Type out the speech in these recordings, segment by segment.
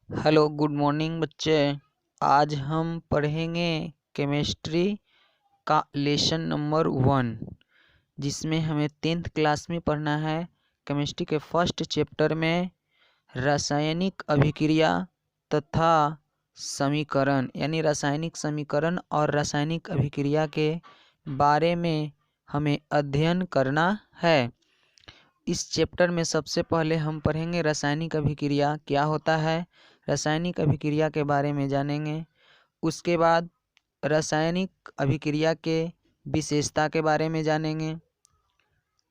Hello good morning बच्चे। आज हम पढ़ेंगे केमिस्ट्री का लेसन नंबर 1, जिसमें हमें 10th क्लास में पढ़ना है। केमिस्ट्री के फर्स्ट चैप्टर में रासायनिक अभिक्रिया तथा समीकरण यानी रासायनिक समीकरण और रासायनिक अभिक्रिया के बारे में हमें अध्ययन करना है। इस चैप्टर में सबसे पहले हम पढ़ेंगे रासायनिक अभिक्रिया क्या होता है, रासायनिक अभिक्रिया के बारे में जानेंगे। उसके बाद रासायनिक अभिक्रिया के विशेषता के बारे में जानेंगे।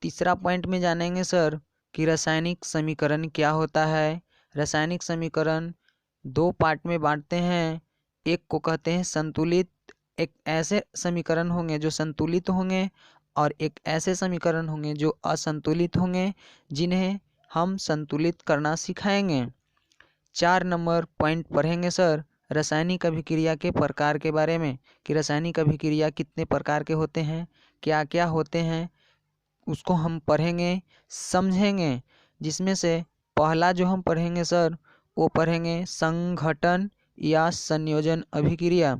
तीसरा पॉइंट में जानेंगे सर कि रासायनिक समीकरण क्या होता है। रासायनिक समीकरण दो पार्ट में बांटते हैं। एक को कहते हैं संतुलित, एक ऐसे समीकरण होंगे जो संतुलित होंगे और एक ऐसे समीकरण होंगे जो असंतुलित होंगे, जिन्हें हम संतुलित करना सिखाएंगे। 4 नंबर पॉइंट पढ़ेंगे सर रासायनिक अभिक्रिया के प्रकार के बारे में कि रासायनिक अभिक्रिया कितने प्रकार के होते हैं, क्या क्या होते हैं, उसको हम पढ़ेंगे समझेंगे। जिसमें से पहला जो हम पढ़ेंगे सर वो पढ़ेंगे संघटन या संयोजन अभिक्रिया।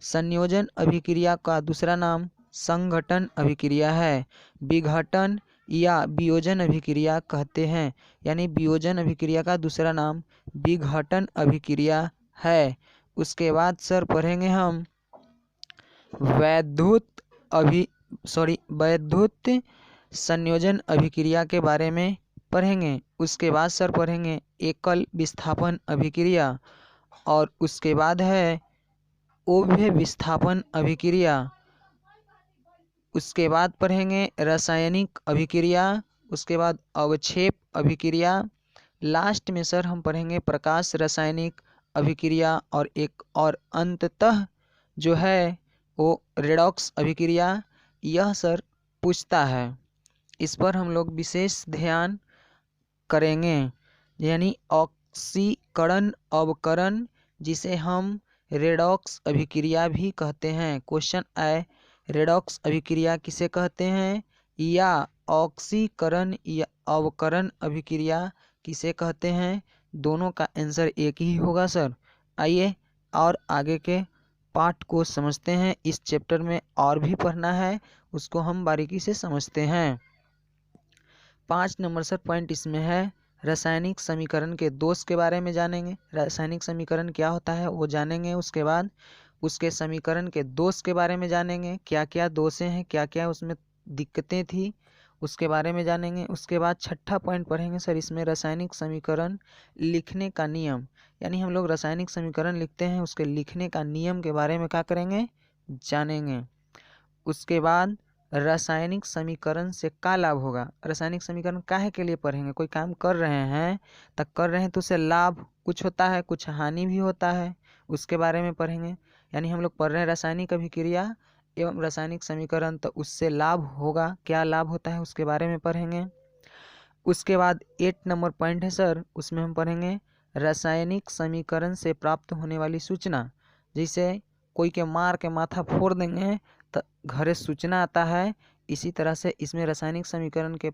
संयोजन अभिक्रिया का दूसरा नाम संघटन अभिक्रिया है। विघटन या वियोजन अभिक्रिया कहते हैं, यानी वियोजन अभिक्रिया का दूसरा नाम विघटन अभिक्रिया है। उसके बाद सर पढ़ेंगे हम वैद्युत संयोजन अभिक्रिया के बारे में पढ़ेंगे। उसके बाद सर पढ़ेंगे एकल विस्थापन अभिक्रिया, और उसके बाद है उभय विस्थापन अभिक्रिया। उसके बाद पढ़ेंगे रासायनिक अभिक्रिया, उसके बाद अवक्षेप अभिक्रिया। लास्ट में सर हम पढ़ेंगे प्रकाश रासायनिक अभिक्रिया, और एक और अंततः जो है वो रेडॉक्स अभिक्रिया। यह सर पूछता है, इस पर हम लोग विशेष ध्यान करेंगे, यानी ऑक्सीकरण अवकरण, जिसे हम रेडॉक्स अभिक्रिया भी कहते हैं। क्वेश्चन आए रेडॉक्स अभिक्रिया किसे कहते हैं या ऑक्सीकरण या अवकरण अभिक्रिया किसे कहते हैं, दोनों का आंसर एक ही होगा सर। आइए और आगे के पाठ को समझते हैं। इस चैप्टर में और भी पढ़ना है, उसको हम बारीकी से समझते हैं। 5 नंबर सर पॉइंट इसमें है रासायनिक समीकरण के दोष के बारे में जानेंगे। रासायनिक समीकरण क्या होता है वो जानेंगे। उसके बाद उसके समीकरण के दोष के बारे में जानेंगे, क्या क्या दोषें हैं, क्या क्या उसमें दिक्कतें थी, उसके बारे में जानेंगे। उसके बाद छठा पॉइंट पढ़ेंगे सर इसमें रासायनिक समीकरण लिखने का नियम, यानी हम लोग रासायनिक समीकरण लिखते हैं उसके लिखने का नियम के बारे में क्या करेंगे, जानेंगे। उसके बाद रासायनिक समीकरण से क्या लाभ होगा, रासायनिक समीकरण काहे के लिए पढ़ेंगे, कोई काम कर रहे हैं तो उससे लाभ कुछ होता है, कुछ हानि भी होता है, उसके बारे में पढ़ेंगे। यानी हम लोग पढ़ रहे हैं रासायनिक अभिक्रिया एवं रासायनिक समीकरण, तो उससे लाभ होगा, क्या लाभ होता है उसके बारे में पढ़ेंगे। उसके बाद 8 नंबर पॉइंट है सर, उसमें हम पढ़ेंगे रासायनिक समीकरण से प्राप्त होने वाली सूचना। जैसे कोई के मार के माथा फोड़ देंगे तो घरे सूचना आता है, इसी तरह से इसमें रासायनिक समीकरण के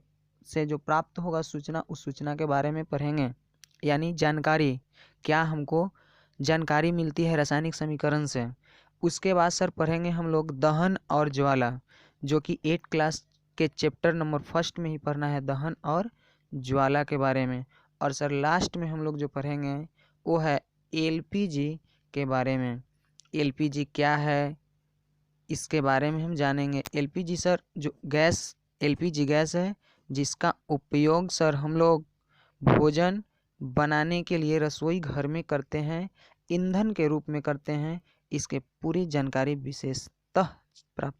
से जो प्राप्त होगा सूचना, उस सूचना के बारे में पढ़ेंगे, यानी जानकारी, क्या हमको जानकारी मिलती है रासायनिक समीकरण से। उसके बाद सर पढ़ेंगे हम लोग दहन और ज्वाला, जो कि 8 क्लास के चैप्टर नंबर 1 में ही पढ़ना है, दहन और ज्वाला के बारे में। और सर लास्ट में हम लोग जो पढ़ेंगे वो है एलपीजी के बारे में। एलपीजी क्या है इसके बारे में हम जानेंगे। एलपीजी सर जो गैस, एलपीजी गैस है जिसका उपयोग सर हम लोग भोजन बनाने के लिए रसोई घर में करते हैं, ईंधन के रूप में करते हैं। इसके पूरी जानकारी विशेषतः प्राप्त